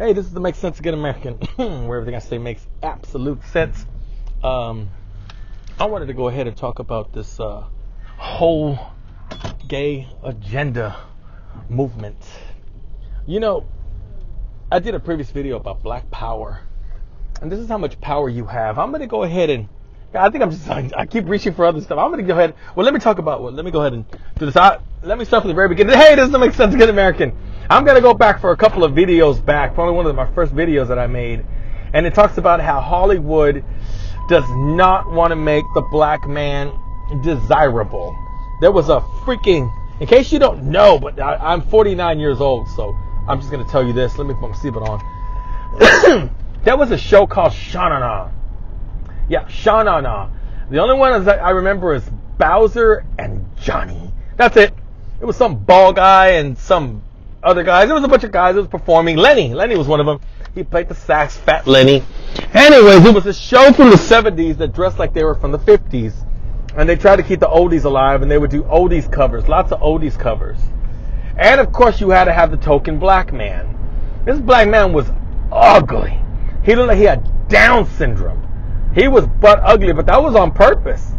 Hey, this is the Make Sense Again American, where everything I say makes absolute sense. I wanted to go ahead and talk about this whole gay agenda movement. You know, I did a previous video about black power, and this is how much power you have. I'm going to go ahead and, I keep reaching for other stuff. I'm going to go ahead, let me go ahead and do this. Let me start from the very beginning. Hey, this is the Make Sense Again American. I'm going to go back for a couple of videos back, probably one of my first videos that I made, and it talks about how Hollywood does not want to make the black man desirable. There was a freaking, in case you don't know, but I'm 49 years old, so I'm just going to tell you this. Let me put my seatbelt on. There was a show called Sha-Na-Na. Yeah, Sha-Na-Na. The only one that I remember is Bowser and Johnny. That's it. It was some bald guy and some other guys. There was a bunch of guys that was performing. Lenny was one of them. He played the sax, Fat Lenny. Anyways, it was a show from the 70s that dressed like they were from the 50s. And they tried to keep the oldies alive, and they would do oldies covers, lots of oldies covers. And of course, you had to have the token black man. This black man was ugly. He looked like he had Down syndrome. He was butt ugly, but that was on purpose.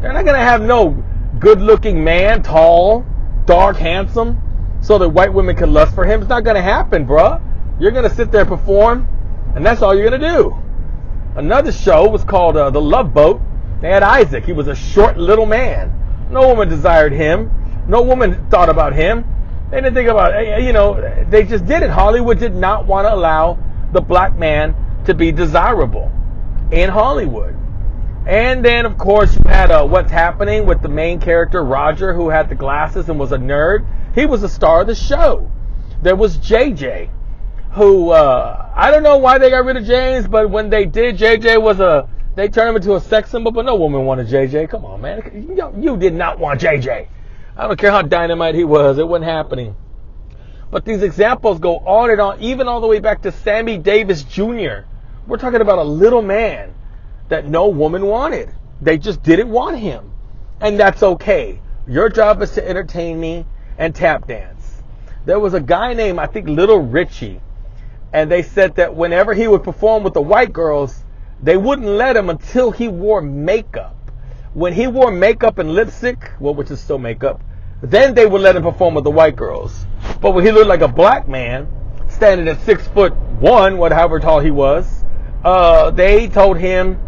They're not going to have no good-looking man, tall, dark, handsome, so that white women can lust for him. It's not going to happen, bruh. You're going to sit there and perform, and that's all you're going to do. Another show was called The Love Boat. They had Isaac. He was a short little man. No woman desired him. No woman thought about him. They didn't think about, they just did it. Hollywood did not want to allow the black man to be desirable in Hollywood. And then, of course, you had What's Happening with the main character, Roger, who had the glasses and was a nerd. He was the star of the show. There was JJ, who, I don't know why they got rid of James, but when they did, JJ they turned him into a sex symbol, but no woman wanted JJ. Come on, man. You did not want JJ. I don't care how dynamite he was. It wasn't happening. But these examples go on and on, even all the way back to Sammy Davis Jr. We're talking about a little man that no woman wanted. They just didn't want him. And that's okay. Your job is to entertain me and tap dance. There was a guy named, I think, Little Richie. And they said that whenever he would perform with the white girls, they wouldn't let him until he wore makeup. When he wore makeup and lipstick, which is still makeup, then they would let him perform with the white girls. But when he looked like a black man, standing at 6'1", whatever tall he was, they told him,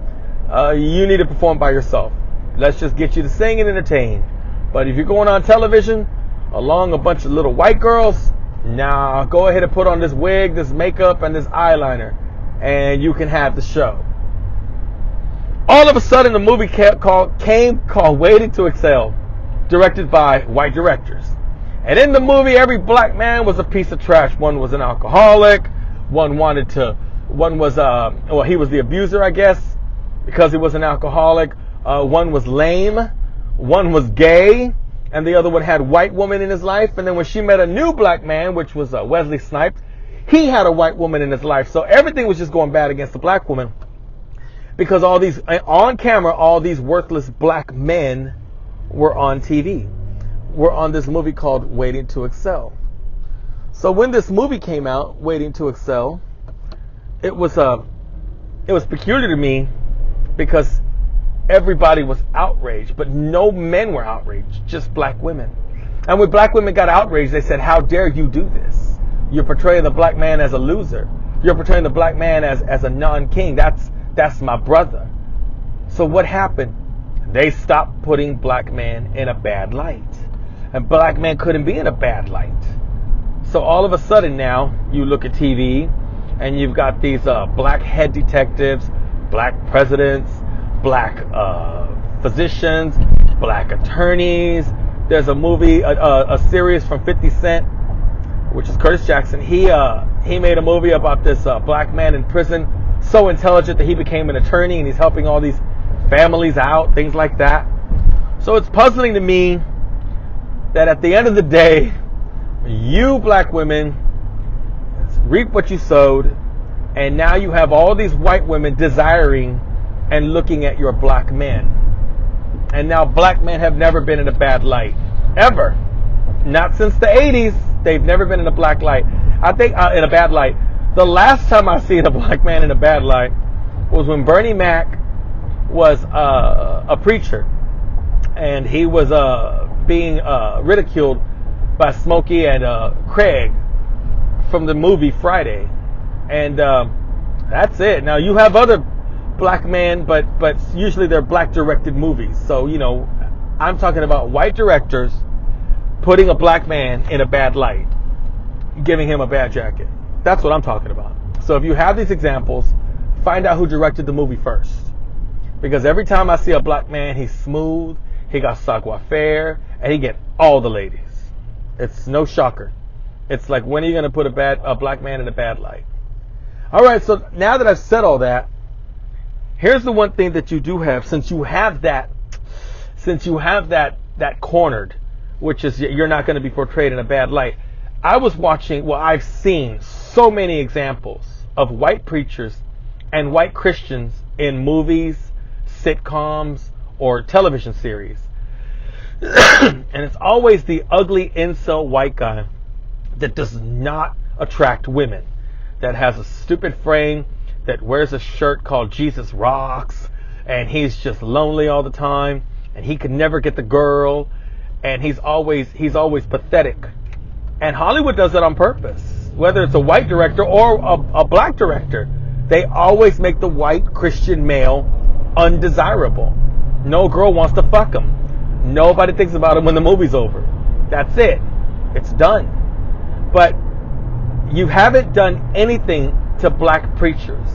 you need to perform by yourself. Let's just get you to sing and entertain. But if you're going on television along a bunch of little white girls, nah, go ahead and put on this wig, this makeup, and this eyeliner, and you can have the show. All of a sudden, the movie came called Waiting to Excel, directed by white directors. And in the movie, every black man was a piece of trash. One was an alcoholic. He was the abuser, I guess, because he was an alcoholic. One was lame. One was gay. And the other one had white woman in his life. And then when she met a new black man, which was Wesley Snipes, he had a white woman in his life. So everything was just going bad against the black woman. Because on camera, all these worthless black men were on TV. Were on this movie called Waiting to Excel. So when this movie came out, Waiting to Excel, it was peculiar to me because everybody was outraged, but no men were outraged, just black women. And when black women got outraged, they said, how dare you do this? You're portraying the black man as a loser. You're portraying the black man as a non-king. That's my brother. So what happened? They stopped putting black men in a bad light. And black men couldn't be in a bad light. So all of a sudden now, you look at TV, and you've got these black head detectives, black presidents, black physicians, black attorneys. There's a movie, a series from 50 Cent, which is Curtis Jackson. He made a movie about this black man in prison, so intelligent that he became an attorney, and he's helping all these families out, things like that. So it's puzzling to me that at the end of the day, you black women reap what you sowed, and now you have all these white women desiring and looking at your black men. And now black men have never been in a bad light. Ever. Not since the 80s. They've never been in a black light. I think in a bad light. The last time I seen a black man in a bad light was when Bernie Mac was a preacher, and he was being ridiculed by Smokey and Craig from the movie Friday, and that's it. Now you have other black men, but usually they're black directed movies. So I'm talking about white directors putting a black man in a bad light, giving him a bad jacket. That's what I'm talking about. So if you have these examples, find out who directed the movie first. Because every time I see a black man, he's smooth, he got savoir-faire, and he get all the ladies. It's no shocker. It's like, when are you going to put a black man in a bad light? All right, so now that I've said all that, here's the one thing that you do have, since you have that cornered, which is you're not going to be portrayed in a bad light. I've seen so many examples of white preachers and white Christians in movies, sitcoms, or television series. And it's always the ugly incel white guy that does not attract women, that has a stupid frame, that wears a shirt called Jesus Rocks, and he's just lonely all the time, and he can never get the girl, and he's always pathetic. And Hollywood does that on purpose. Whether it's a white director or a black director, they always make the white Christian male undesirable. No girl wants to fuck him. Nobody thinks about him when the movie's over. That's it. It's done. But you haven't done anything to black preachers.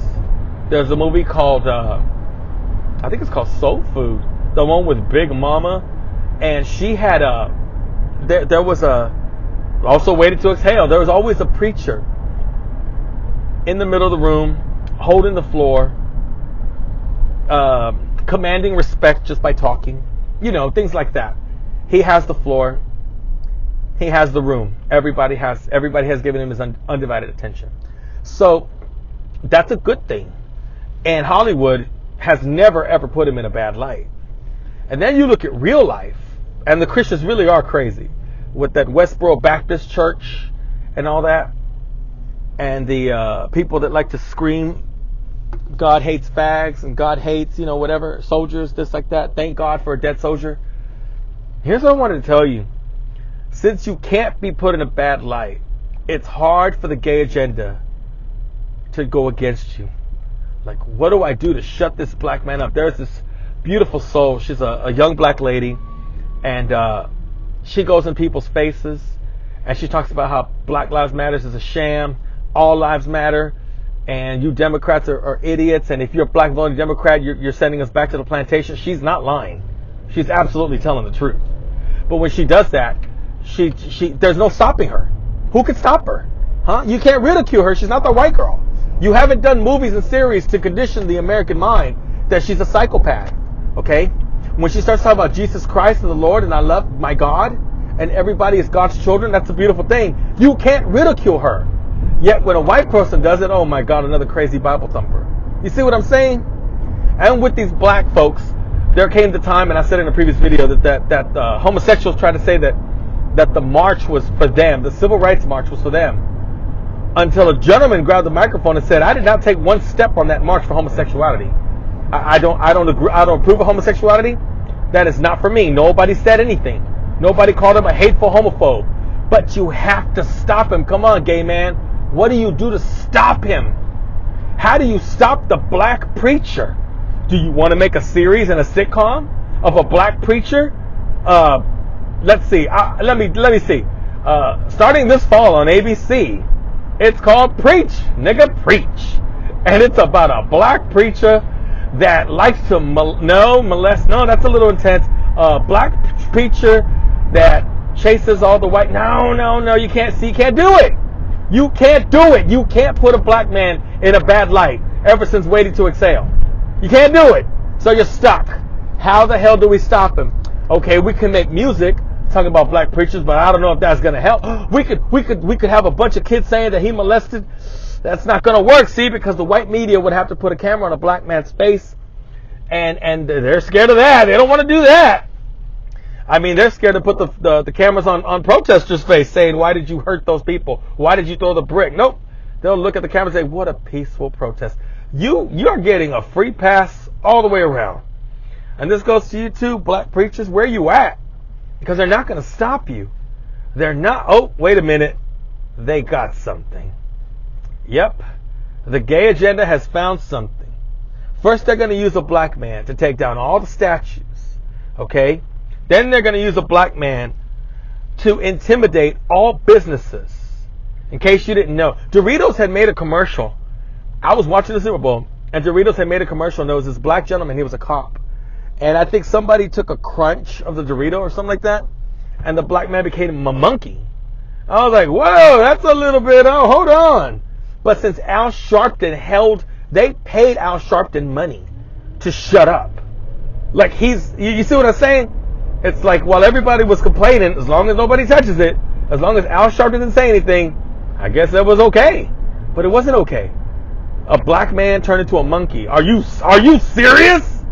There's a movie called, I think it's called Soul Food. The one with Big Mama. And she had there was also Waited to Exhale. There was always a preacher in the middle of the room, holding the floor, commanding respect just by talking. Things like that. He has the floor. He has the room. Everybody has given him his undivided attention. So that's a good thing. And Hollywood has never ever put him in a bad light. And then you look at real life, and the Christians really are crazy with that Westboro Baptist Church and all that, and the people that like to scream, God hates fags and God hates, whatever, soldiers, this, like that. Thank God for a dead soldier. Here's what I wanted to tell you. Since you can't be put in a bad light, it's hard for the gay agenda to go against you. Like, what do I do to shut this black man up? There's this beautiful soul. She's a young black lady, and she goes in people's faces, and she talks about how Black Lives Matter is a sham, all lives matter, and you Democrats are idiots, and if you're a black voting Democrat, you're sending us back to the plantation. She's not lying. She's absolutely telling the truth. But when she does that, she there's no stopping her. Who could stop her? Huh? You can't ridicule her. She's not the white girl. You haven't done movies and series to condition the American mind that she's a psychopath. Okay? When she starts talking about Jesus Christ and the Lord, and I love my God, and everybody is God's children, that's a beautiful thing. You can't ridicule her. Yet when a white person does it, oh my God, another crazy Bible thumper. You see what I'm saying? And with these black folks, there came the time, and I said in a previous video, that homosexuals try to say that the march was for them, the civil rights march was for them, until a gentleman grabbed the microphone and said, I did not take one step on that march for homosexuality. I don't approve of homosexuality. That is not for me. Nobody said anything. Nobody called him a hateful homophobe. But you have to stop him. Come on, gay man. What do you do to stop him? How do you stop the black preacher? Do you want to make a series and a sitcom of a black preacher? Let's see. Let me see. Starting this fall on ABC, it's called Preach, Nigga Preach, and it's about a black preacher that likes to molest. No, that's a little intense. Black preacher that chases all the white. No, you can't see. You can't do it. You can't do it. You can't put a black man in a bad light ever since Waiting to Exhale. You can't do it. So you're stuck. How the hell do we stop him? Okay, we can make music talking about black preachers, but I don't know if that's going to help. We could have a bunch of kids saying that he molested. That's not going to work, see, because the white media would have to put a camera on a black man's face, and they're scared of that. They don't want to do that. I mean, they're scared to put the cameras on protesters' face saying, why did you hurt those people? Why did you throw the brick? Nope. They'll look at the camera and say, what a peaceful protest. You're getting a free pass all the way around. And this goes to you too, black preachers. Where you at? Because they're not going to stop you. They're not. Oh, wait a minute. They got something. Yep. The gay agenda has found something. First, they're going to use a black man to take down all the statues. Okay? Then they're going to use a black man to intimidate all businesses. In case you didn't know, Doritos had made a commercial. I was watching the Super Bowl, and Doritos had made a commercial, and there was this black gentleman. He was a cop. And I think somebody took a crunch of the Dorito or something like that, and the black man became a monkey. I was like, whoa, that's a little bit, oh, hold on. But since Al Sharpton they paid Al Sharpton money to shut up. Like you see what I'm saying? It's like, while everybody was complaining, as long as nobody touches it, as long as Al Sharpton didn't say anything, I guess that was okay. But it wasn't okay. A black man turned into a monkey. Are you serious?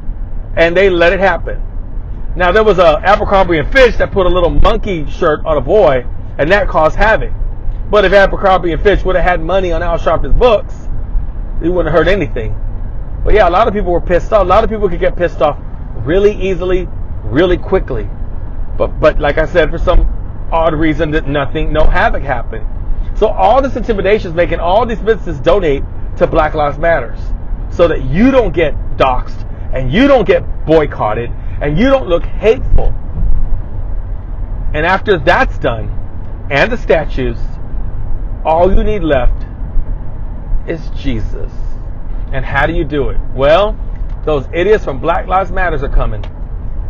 And they let it happen. Now, there was a Abercrombie and Fitch that put a little monkey shirt on a boy, and that caused havoc. But if Abercrombie and Fitch would have had money on Al Sharpton's books, it wouldn't have hurt anything. But yeah, a lot of people were pissed off. A lot of people could get pissed off really easily, really quickly. But like I said, for some odd reason, no havoc happened. So all this intimidation is making all these businesses donate to Black Lives Matters, so that you don't get doxxed, and you don't get boycotted, and you don't look hateful. And after that's done, and the statues, all you need left is Jesus. And how do you do it? Well, those idiots from Black Lives Matters are coming.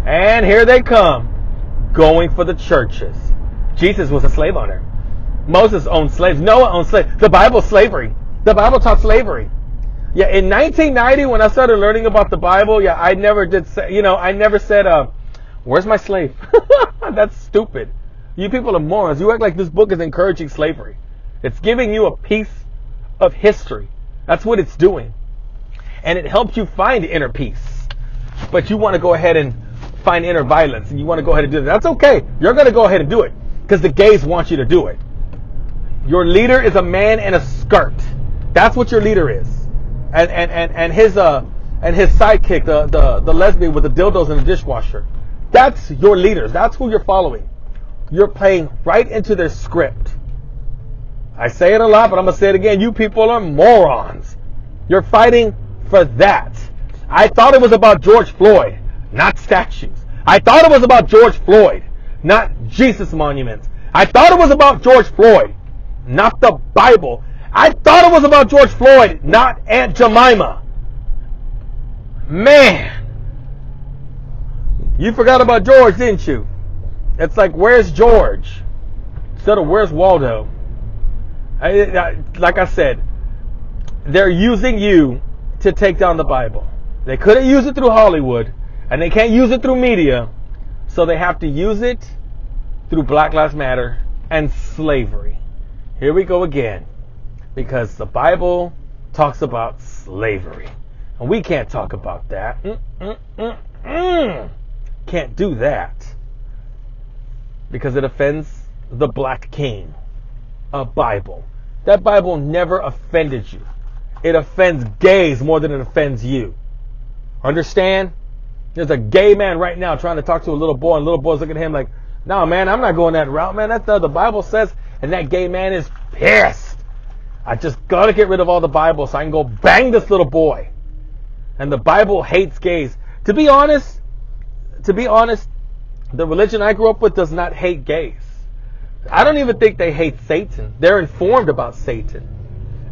And here they come, going for the churches. Jesus was a slave owner. Moses owned slaves. Noah owned slaves. The Bible's slavery. The Bible taught slavery. Yeah, in 1990, when I started learning about the Bible, yeah, I never said, where's my slave? That's stupid. You people are morons. You act like this book is encouraging slavery. It's giving you a piece of history. That's what it's doing. And it helps you find inner peace. But you want to go ahead and find inner violence, and you want to go ahead and do that. That's okay. You're going to go ahead and do it, because the gays want you to do it. Your leader is a man in a skirt. That's what your leader is. And his sidekick, the lesbian with the dildos in the dishwasher. That's your leaders. That's who you're following. You're playing right into their script. I say it a lot, but I'm going to say it again. You people are morons. You're fighting for that. I thought it was about George Floyd, not statues. I thought it was about George Floyd, not Jesus monuments. I thought it was about George Floyd, not the Bible. I thought it was about George Floyd, not Aunt Jemima. Man, you forgot about George, didn't you? It's like, where's George? Instead of where's Waldo? Like I said, they're using you to take down the Bible. They couldn't use it through Hollywood, and they can't use it through media, so they have to use it through Black Lives Matter and slavery. Here we go again. Because the Bible talks about slavery. And we can't talk about that. Can't do that. Because it offends the black king. A Bible. That Bible never offended you. It offends gays more than it offends you. Understand? There's a gay man right now trying to talk to a little boy, and little boy's looking at him like, no, man, I'm not going that route, man. That's the Bible says. And that gay man is pissed. I just got to get rid of all the Bible so I can go bang this little boy. And the Bible hates gays. To be honest, the religion I grew up with does not hate gays. I don't even think they hate Satan. They're informed about Satan.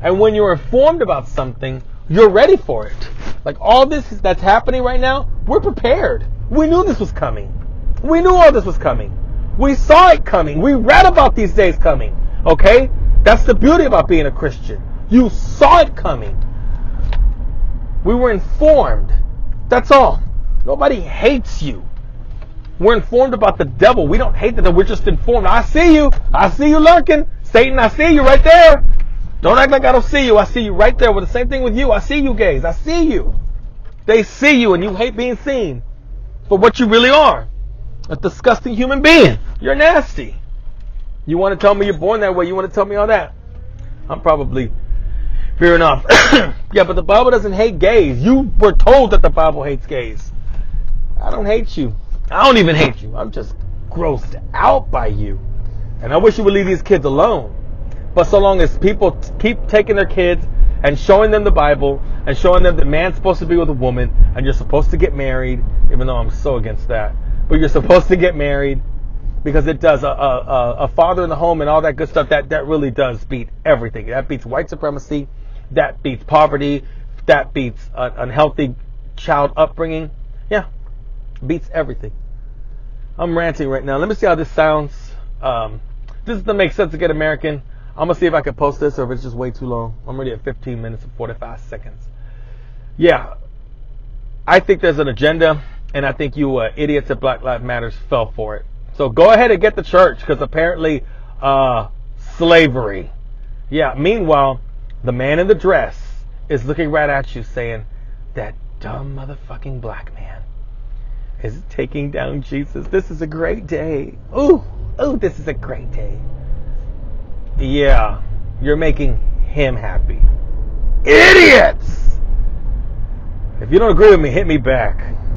And when you're informed about something, you're ready for it. Like all this that's happening right now, we're prepared. We knew this was coming. We knew all this was coming. We saw it coming. We read about these days coming. Okay? That's the beauty about being a Christian. You saw it coming. We were informed. That's all. Nobody hates you. We're informed about the devil. We don't hate the devil. We're just informed. I see you. I see you lurking. Satan, I see you right there. Don't act like I don't see you. I see you right there. With the same thing with you. I see you gays. I see you. They see you and you hate being seen for what you really are. A disgusting human being. You're nasty. You want to tell me you're born that way? You want to tell me all that? I'm probably Fair enough. Yeah, but the Bible doesn't hate gays. You were told that the Bible hates gays. I don't hate you. I don't even hate you. I'm just grossed out by you. And I wish you would leave these kids alone. But so long as people keep taking their kids and showing them the Bible and showing them that man's supposed to be with a woman and you're supposed to get married, even though I'm so against that. But you're supposed to get married because it does a father in the home and all that good stuff. That really does beat everything. That beats white supremacy. That beats poverty. That beats unhealthy child upbringing. Yeah, beats everything. I'm ranting right now. Let me see how this sounds. This doesn't make sense to get American. I'm going to see if I can post this or if it's just way too long. I'm already at 15 minutes and 45 seconds. Yeah, I think there's an agenda, and I think you idiots at Black Lives Matters fell for it. So go ahead and get the church, because apparently slavery. Yeah, meanwhile, the man in the dress is looking right at you saying, that dumb motherfucking black man is taking down Jesus. This is a great day. Ooh, this is a great day. Yeah, you're making him happy. Idiots! If you don't agree with me, hit me back.